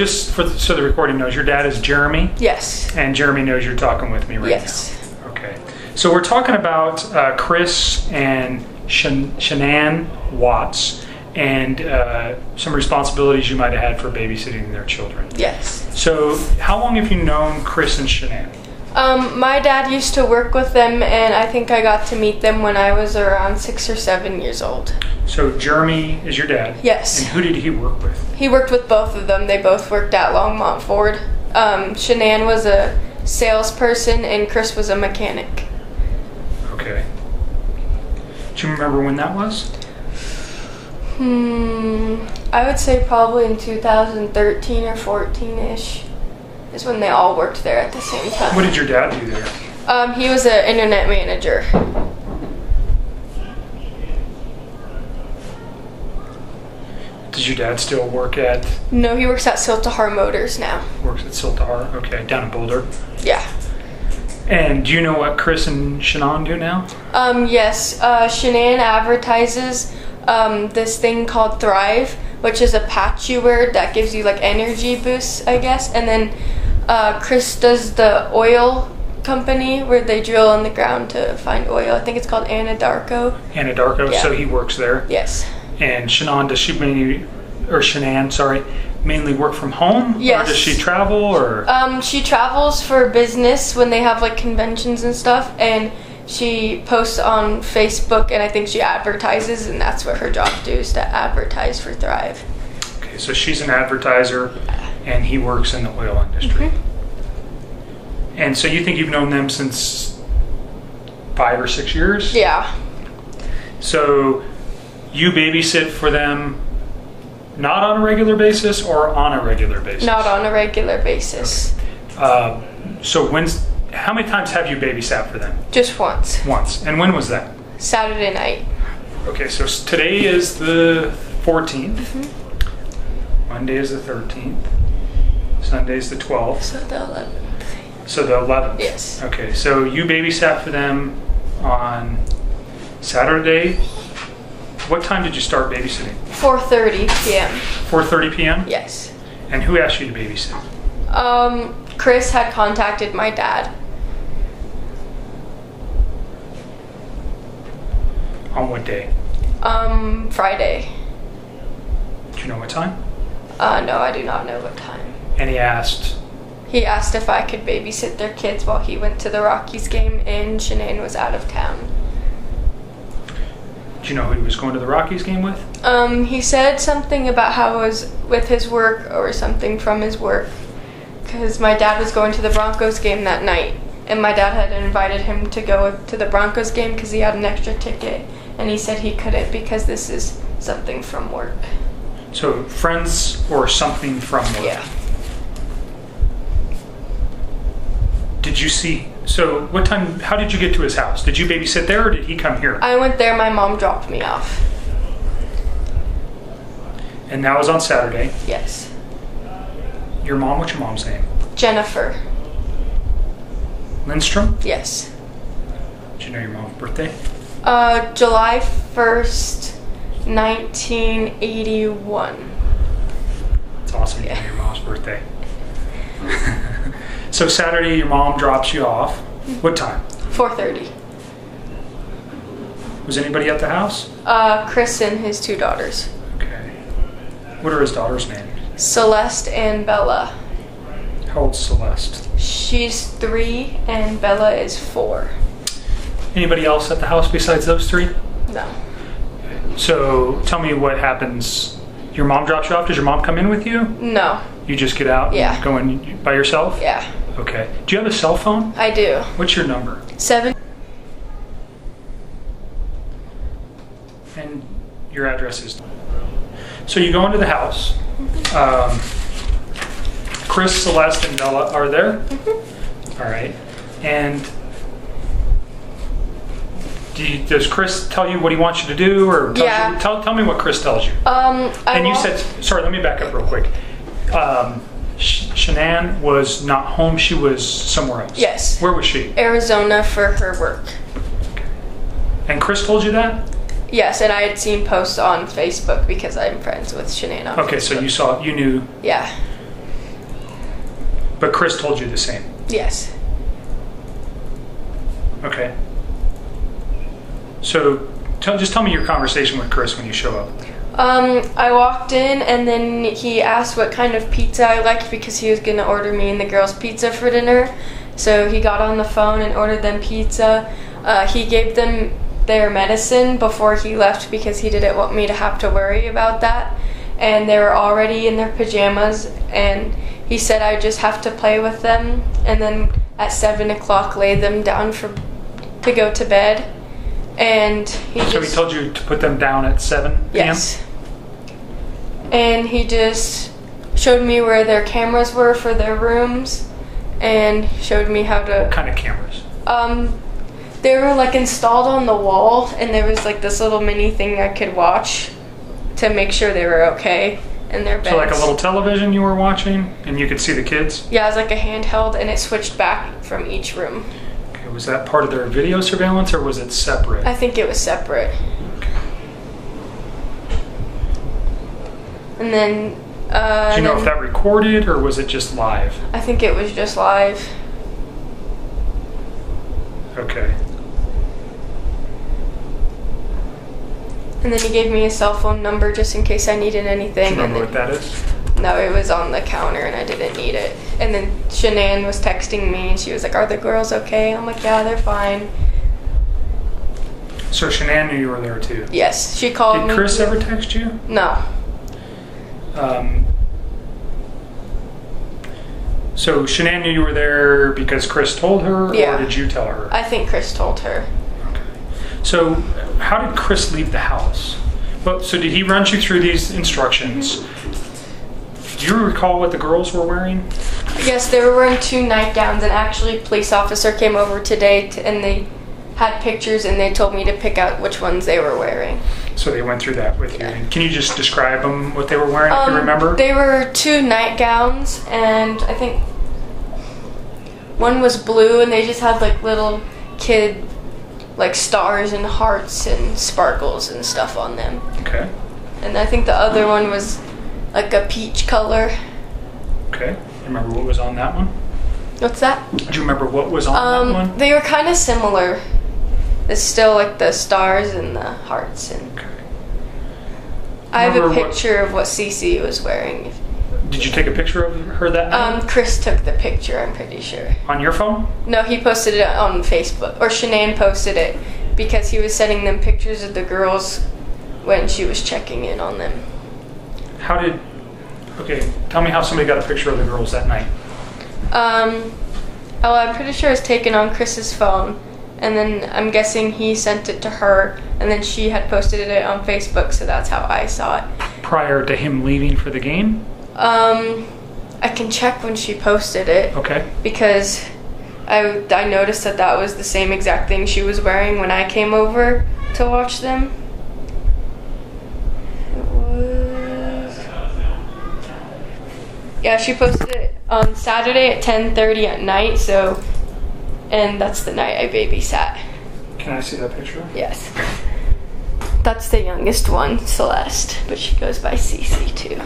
just so the recording knows, your dad is Jeremy? Yes. And Jeremy knows you're talking with me right now? Yes. Okay. So we're talking about Chris and Shannon Watts and some responsibilities you might have had for babysitting their children. Yes. So how long have you known Chris and Shannon? My dad used to work with them, and I think I got to meet them when I was around 6 or 7 years old. So Jeremy is your dad? Yes. And who did he work with? He worked with both of them. They both worked at Longmont Ford. Shannon was a salesperson, and Chris was a mechanic. Okay. Do you remember when that was? I would say probably in 2013 or 14-ish is when they all worked there at the same time. What did your dad do there? He was an internet manager. Does your dad still work at? No, he works at Siltahar Motors now. Works at Siltahar, okay, down in Boulder. Yeah. And do you know what Chris and Shannon do now? Yes, Shannon advertises this thing called Thrive, which is a patch you wear that gives you like energy boosts, I guess. And then Chris does the oil company where they drill in the ground to find oil. I think it's called Anadarko. Anadarko, Yeah. So he works there? Yes. And Shannon, does she mainly work from home? Yes. Or does she travel, or? She travels for business when they have like conventions and stuff, and she posts on Facebook, and I think she advertises, and that's what her job is, to advertise for Thrive. Okay, so she's an advertiser, and he works in the oil industry. And so you think you've known them since 5 or 6 years? Yeah. So you babysit for them not on a regular basis or on a regular basis? Not on a regular basis. Okay. So how many times have you babysat for them? Just once. Once. And when was that? Saturday night. Okay, so today is the 14th. Monday is the 13th. Sunday is the 12th. So the 11th. So the 11th? Yes. Okay, so you babysat for them on Saturday. What time did you start babysitting? 4:30 p.m. 4:30 p.m.? Yes. And who asked you to babysit? Chris had contacted my dad. On what day? Friday. Do you know what time? No, I do not know what time. And he asked if I could babysit their kids while he went to the Rockies game and Shannon was out of town. Do you know who he was going to the Rockies game with? He said something about how it was with his work or something from his work. Because my dad was going to the Broncos game that night. And my dad had invited him to go to the Broncos game because he had an extra ticket. And he said he couldn't because this is something from work. So friends or something from work? Yeah. Did you see, so what time, how did you get to his house? Did you babysit there or did he come here? I went there, my mom dropped me off. And that was on Saturday? Yes. Your mom, what's your mom's name? Jennifer. Lindstrom? Yes. Do you know your mom's birthday? July 1st, 1981. It's awesome you know your mom's birthday. So Saturday your mom drops you off. What time? 4:30. Was anybody at the house? Chris and his 2 daughters. Okay. What are his daughters' names? Celeste and Bella. How old's Celeste? She's 3 and Bella is 4. Anybody else at the house besides those 3? No. So tell me what happens. Your mom drops you off. Does your mom come in with you? No. You just get out Yeah. and go in by yourself? Yeah. Okay. Do you have a cell phone? I do. What's your number? 7. And your address is. So you go into the house. Chris, Celeste, and Bella are there. All right. And does Chris tell you what he wants you to do, or Yeah. tell me what Chris tells you? And you said, sorry, let me back up real quick. Shannon was not home; she was somewhere else. Yes. Where was she? Arizona for her work. Okay. And Chris told you that? Yes, and I had seen posts on Facebook because I'm friends with Shannon on Okay, Facebook. so you knew. Yeah. But Chris told you the same. Yes. Okay. So just tell me your conversation with Chris when you show up. I walked in and then he asked what kind of pizza I liked because he was going to order me and the girls pizza for dinner. So he got on the phone and ordered them pizza. He gave them their medicine before he left because he didn't want me to have to worry about that. And they were already in their pajamas, and he said I just have to play with them and then at 7 o'clock lay them down to go to bed. And he told you to put them down at 7 p.m.? Yes. And he just showed me where their cameras were for their rooms and showed me how to... What kind of cameras? They were like installed on the wall, and there was like this little mini thing I could watch to make sure they were okay in their beds. So like a little television you were watching and you could see the kids? Yeah, it was like a handheld, and it switched back from each room. Okay, was that part of their video surveillance or was it separate? I think it was separate. Okay. And then... do you know if that recorded or was it just live? I think it was just live. Okay. And then he gave me his cell phone number just in case I needed anything. Do you remember what that is? No, it was on the counter and I didn't need it. And then Shannon was texting me and she was like, "Are the girls okay?" I'm like, "Yeah, they're fine." So Shannon knew you were there too? Yes, she called me. Did Chris ever text you? No. So Shannon knew you were there because Chris told her, Yeah. or did you tell her? I think Chris told her. Okay. So how did Chris leave the house? Well, so did he run you through these instructions? Do you recall what the girls were wearing? Yes, they were wearing 2 nightgowns, and actually a police officer came over today and they had pictures and they told me to pick out which ones they were wearing. So they went through that with Yeah. you. And can you just describe them, what they were wearing, if you remember? They were 2 nightgowns, and I think one was blue, and they just had like little kid like stars and hearts and sparkles and stuff on them. Okay. And I think the other one was like a peach color. Okay. Remember what was on that one? What's that? Do you remember what was on that one? They were kind of similar. It's still like the stars and the hearts, and Okay. I have a Remember what- picture of what Cece was wearing. Did you take a picture of her that night? Chris took the picture, I'm pretty sure. On your phone? No, he posted it on Facebook, or Shanann posted it because he was sending them pictures of the girls when she was checking in on them. Okay, tell me how somebody got a picture of the girls that night. I'm pretty sure it was taken on Chris's phone, and then I'm guessing he sent it to her, and then she had posted it on Facebook, so that's how I saw it. Prior to him leaving for the game? I can check when she posted it. Okay. Because I noticed that was the same exact thing she was wearing when I came over to watch them. It was... Yeah, she posted it on Saturday at 10:30 at night, and that's the night I babysat. Can I see that picture? Yes. That's the youngest one, Celeste, but she goes by Cece too.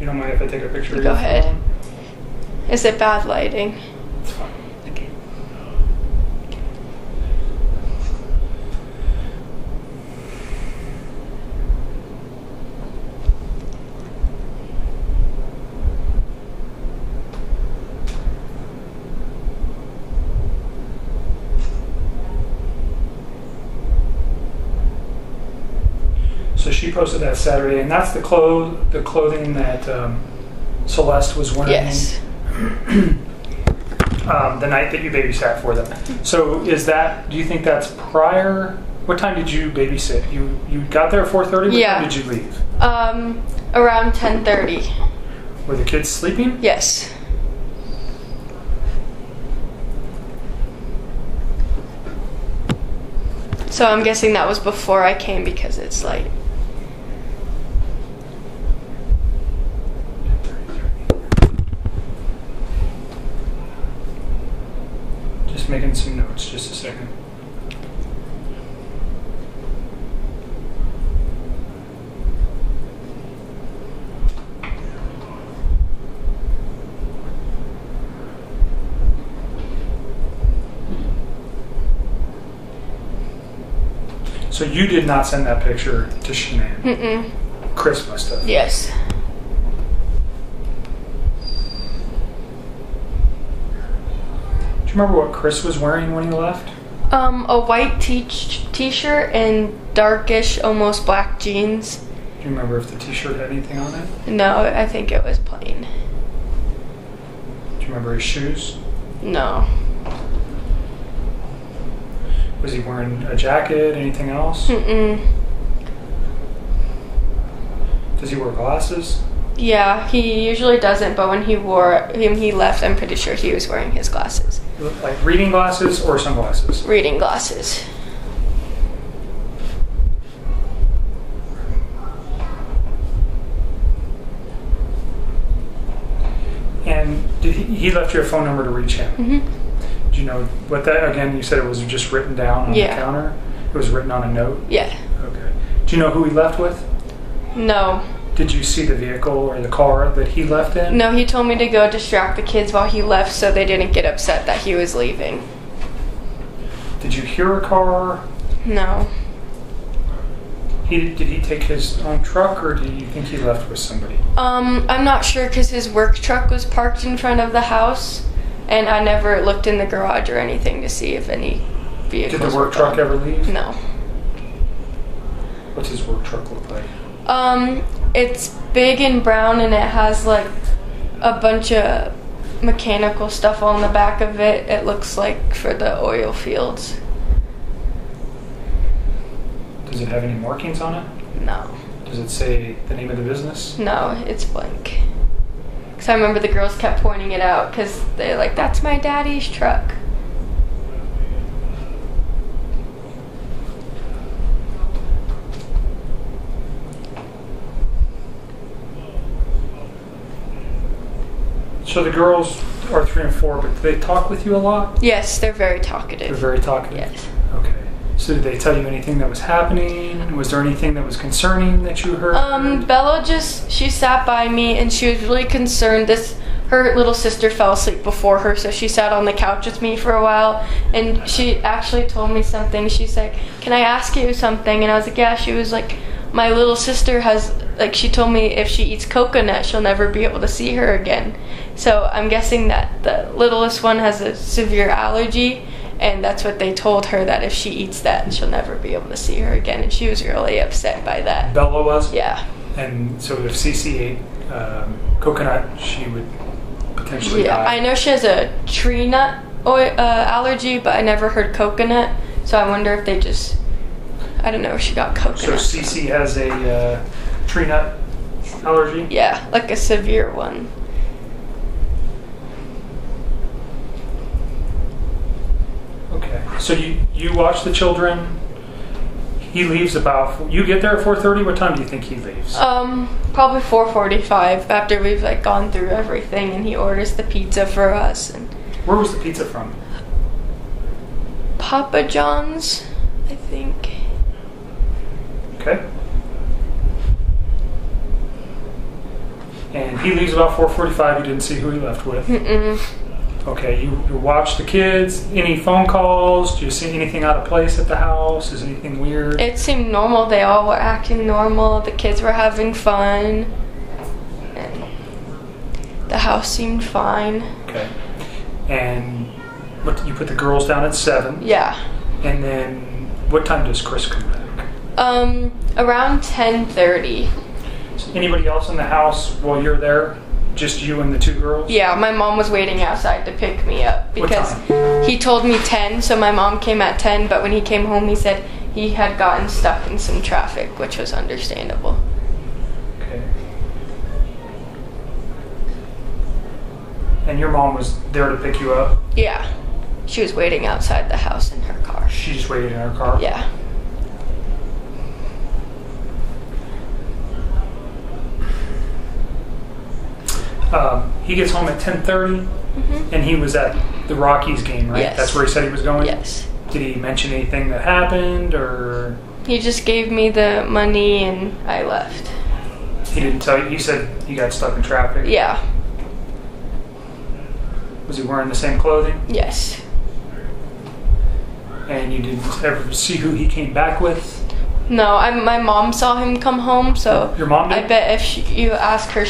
You don't mind if I take a picture of Go your ahead. phone? Is it bad lighting? It's fine. Thank you. So she posted that Saturday, and that's the clothing that Celeste was wearing. Yes. The night that you babysat for them. So do you think that's prior? What time did you babysit? You got there at 4:30? What Yeah. time did you leave? Around 10:30. Were the kids sleeping? Yes. So I'm guessing that was before I came because it's light. Just making some notes, just a second. So you did not send that picture to Shannon? Mm-mm. Chris must have. Yes. Do you remember what Chris was wearing when he left? A white t-shirt and darkish, almost black jeans. Do you remember if the t-shirt had anything on it? No, I think it was plain. Do you remember his shoes? No. Was he wearing a jacket? Anything else? Mm-mm. Does he wear glasses? Yeah, he usually doesn't, but when he left, I'm pretty sure he was wearing his glasses. Like reading glasses or sunglasses? Reading glasses. And he left you a phone number to reach him? Mm-hmm. Do you know what that, again, you said it was just written down on the counter? It was written on a note? Yeah. Okay. Do you know who he left with? No. Did you see the vehicle or the car that he left in? No, he told me to go distract the kids while he left so they didn't get upset that he was leaving. Did you hear a car? No. Did he take his own truck, or do you think he left with somebody? I'm not sure because his work truck was parked in front of the house, and I never looked in the garage or anything to see if any vehicles Did the work truck ever leave? No. What's his work truck look like? It's big and brown, and it has like a bunch of mechanical stuff on the back of it. It looks like for the oil fields. Does it have any markings on it? No. Does it say the name of the business? No, it's blank. Because I remember the girls kept pointing it out because they're like, that's my daddy's truck. So the girls are 3 and 4, but do they talk with you a lot? Yes, they're very talkative. They're very talkative? Yes. Okay. So did they tell you anything that was happening? Was there anything that was concerning that you heard? Bella she sat by me and she was really concerned. Her little sister fell asleep before her, so she sat on the couch with me for a while, and she actually told me something. She's like, can I ask you something? And I was like, yeah. She was like, my little sister has, like, she told me if she eats coconut, she'll never be able to see her again. So I'm guessing that the littlest one has a severe allergy, and that's what they told her, that if she eats that, she'll never be able to see her again. And she was really upset by that. Bella was? Yeah. And so if Cece ate coconut, she would potentially die? I know she has a tree nut allergy, but I never heard coconut. So I wonder if they just, I don't know if she got coconut. So Cece has a tree nut allergy? Yeah, like a severe one. Okay. So you watch the children. He leaves about, you get there at 4:30. What time do you think he leaves? Probably 4:45 after we've like gone through everything, and he orders the pizza for us. And where was the pizza from? Papa John's, I think. Okay. And he leaves about 4:45. You didn't see who he left with. Mm-mm. Okay, you watch the kids. Any phone calls? Do you see anything out of place at the house? Is anything weird? It seemed normal. They all were acting normal. The kids were having fun. And the house seemed fine. Okay. And you put the girls down at 7. Yeah. And then what time does Chris come back? Around 10:30. Anybody else in the house while you're there? Just you and the 2 girls? Yeah, my mom was waiting outside to pick me up because he told me 10, so my mom came at 10, but when he came home he said he had gotten stuck in some traffic, which was understandable. Okay. And your mom was there to pick you up? Yeah. She was waiting outside the house in her car. She just waited in her car? Yeah. He gets home at 10:30, and he was at the Rockies game, right? Yes. That's where he said he was going? Yes. Did he mention anything that happened, or? He just gave me the money and I left. He didn't tell you? He said he got stuck in traffic? Yeah. Was he wearing the same clothing? Yes. And you didn't ever see who he came back with? No, my mom saw him come home, so Your mom did? I bet if you ask her.